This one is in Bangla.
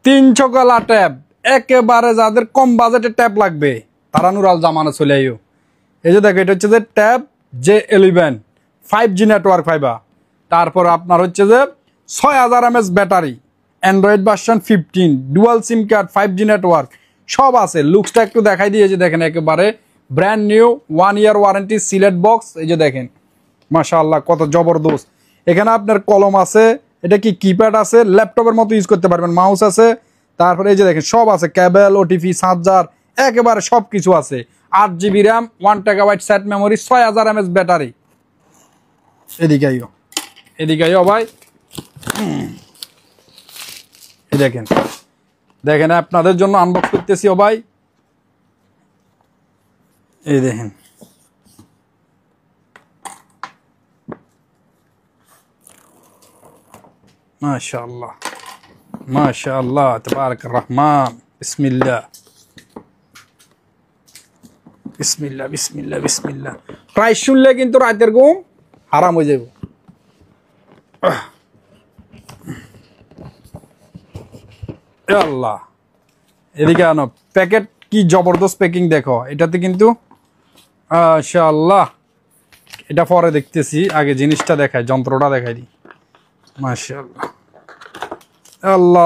300 গলা ট্যাব, একেবারে যাদের কম বাজেটে ট্যাব লাগবে তারা নুরাল জামানা চলে আইও। এই যে দেখো, এটা হচ্ছে যে ট্যাব J11 5G নেটওয়ার্ক পাইবা। তারপর আপনার হচ্ছে যে 6000 mAh battery, Android version 15, dual SIM card, 5G network সব আছে। লুকসটা একটু দেখাই দিয়ে, যে দেখেন একেবারে brand new 1 year warranty Sylhet box. এই যে দেখেন মাশাআল্লাহ কত জবরদস্ত। এখানে আপনার কলম আছে, এটা কি কিপ্যাড আছে, ল্যাপটপের মতো ইউজ করতে পারবেন, মাউস আছে। তারপরে এই যে দেখেন সব আছে, কেবল, ওটিপি, চার্জার, একেবারে সব কিছু আছে। 8GB RAM, 1TB set memory, 6000 mAh battery. এদিকে আইও, এদিকে আইও ভাই। এই দেখেন, দেখেন আপনাদের জন্য আনবক্স করতেছি ও ভাই। এই দেখেন মাশাআল্লাহ মাশাআল্লাহ তাবারাক রহমান। বিসমিল্লাহ বিসমিল্লাহ বিসমিল্লাহ বিসমিল্লাহ। প্রাইস শুনলে কিন্তু রাতের ঘুম হারাম হয়ে যাবে। আল্লাহ, এদিকে আনো। প্যাকেট কি জবরদস্ত প্যাকিং দেখো। এটাতে কিন্তু মাশাআল্লাহ, এটা পরে দেখতেছি, আগে জিনিসটা দেখাই, যন্ত্রটা দেখাই দিই। মাশাআল্লাহ, আল্লাহ।